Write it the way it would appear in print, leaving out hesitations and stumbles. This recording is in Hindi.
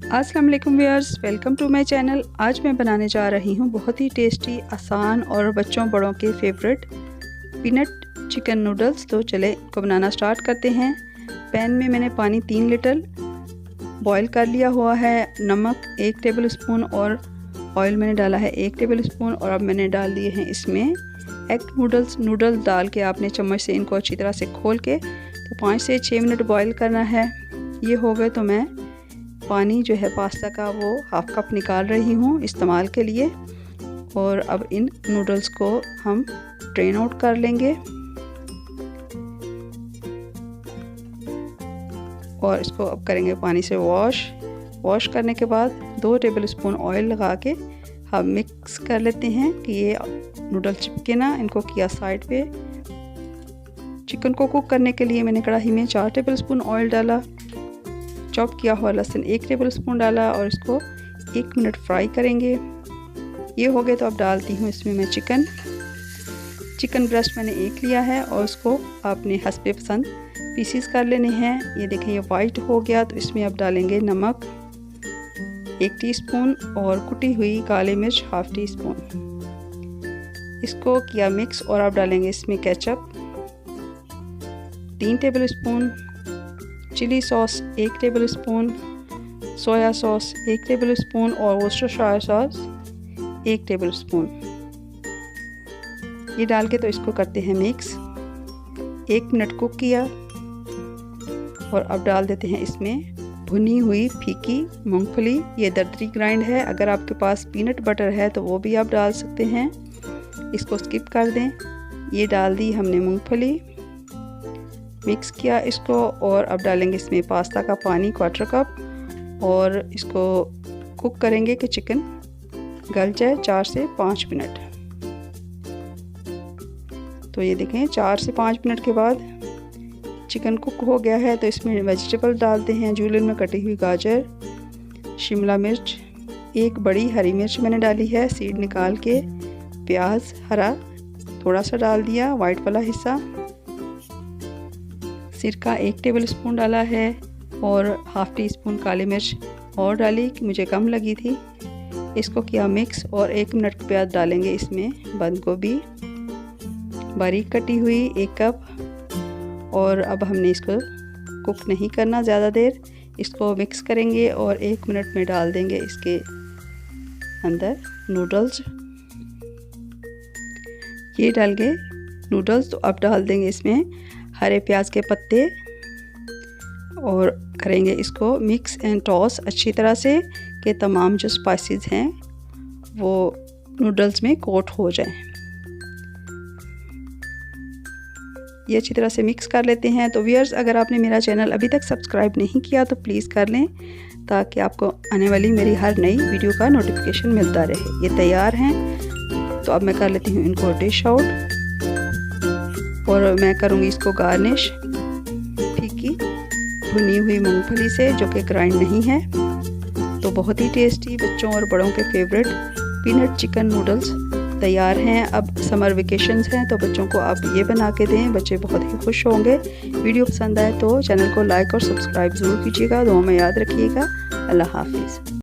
अस्सलाम वालेकुम viewers, welcome to my channel. आज मैं बनाने जा रही हूँ बहुत ही टेस्टी, आसान और बच्चों बड़ों के फेवरेट पीनट चिकन नूडल्स। तो चले इनको बनाना स्टार्ट करते हैं। पैन में मैंने पानी 3 लीटर बॉईल कर लिया हुआ है। नमक 1 टेबल स्पून और ऑयल मैंने डाला है 1 टेबल स्पून। और अब मैंने डाल दिए हैं इसमें एग नूडल्स डाल के आपने चम्मच से इनको अच्छी तरह से खोल के तो 5 से 6 मिनट बॉईल करना है। ये हो गए तो मैं पानी जो है पास्ता का वो हाफ कप निकाल रही हूँ इस्तेमाल के लिए। और अब इन नूडल्स को हम ड्रेन आउट कर लेंगे और इसको अब करेंगे पानी से वॉश करने के बाद 2 टेबल स्पून ऑयल लगा के हम मिक्स कर लेते हैं कि ये नूडल चिपके ना। इनको किया साइड पे। चिकन को कुक करने के लिए मैंने कढ़ाई में 4 टेबल स्पून ऑयल डाला, चॉप किया हुआ लहसुन 1 टेबल स्पून डाला और इसको 1 मिनट फ्राई करेंगे। ये हो गए तो अब डालती हूँ इसमें मैं चिकन ब्रेस्ट मैंने 1 लिया है और उसको आपने हस्बे पसंद पीसीस कर लेने हैं। ये देखें ये वाइट हो गया तो इसमें अब डालेंगे नमक 1 टीस्पून और कुटी हुई काली मिर्च हाफ टी स्पून। इसको किया मिक्स और अब डालेंगे इसमें ketchup 3 tablespoon, chilli sauce 1 tablespoon, soya sauce 1 tablespoon और वोस्टरशायर सॉस 1 टेबल स्पून। ये डाल के तो इसको करते हैं मिक्स। 1 मिनट कुक किया और अब डाल देते हैं इसमें भुनी हुई फीकी मूंगफली। ये दरदरी ग्राइंड है। अगर आपके पास पीनट बटर है तो वो भी आप डाल सकते हैं, इसको स्किप कर दें। ये डाल दी हमने मूंगफली, मिक्स किया इसको और अब डालेंगे इसमें पास्ता का पानी 1/4 कप और इसको कुक करेंगे कि चिकन गल जाए 4 से 5 मिनट। तो ये देखें 4 से 5 मिनट के बाद चिकन कुक हो गया है। तो इसमें वेजिटेबल डालते हैं। जूलियन में कटी हुई गाजर, शिमला मिर्च, 1 बड़ी हरी मिर्च मैंने डाली है सीड निकाल के, प्याज हरा थोड़ा सा डाल दिया वाइट वाला हिस्सा, सिरका 1 टेबल स्पून डाला है और हाफ टी स्पून काली मिर्च और डाली कि मुझे कम लगी थी। इसको किया मिक्स और 1 मिनट के बाद डालेंगे इसमें बंद गोभी बारीक कटी हुई 1 कप। और अब हमने इसको कुक नहीं करना ज़्यादा देर, इसको मिक्स करेंगे और 1 मिनट में डाल देंगे इसके अंदर नूडल्स। ये डाल गए नूडल्स तो अब डाल देंगे इसमें हरे प्याज के पत्ते और करेंगे इसको मिक्स एंड टॉस अच्छी तरह से कि तमाम जो स्पाइसेस हैं वो नूडल्स में कोट हो जाएं। ये अच्छी तरह से मिक्स कर लेते हैं। तो व्यूअर्स, अगर आपने मेरा चैनल अभी तक सब्सक्राइब नहीं किया तो प्लीज़ कर लें ताकि आपको आने वाली मेरी हर नई वीडियो का नोटिफिकेशन मिलता रहे। ये तैयार हैं तो अब मैं कर लेती हूँ इनको डिश आउट और मैं करूँगी इसको गार्निश फीकी भुनी हुई मूंगफली से जो कि ग्राइंड नहीं है। तो बहुत ही टेस्टी बच्चों और बड़ों के फेवरेट पीनट चिकन नूडल्स तैयार हैं। अब समर वेकेशंस हैं तो बच्चों को आप ये बना के दें, बच्चे बहुत ही खुश होंगे। वीडियो पसंद आए तो चैनल को लाइक और सब्सक्राइब ज़रूर कीजिएगा। दुआ में याद रखिएगा। अल्लाह हाफिज़।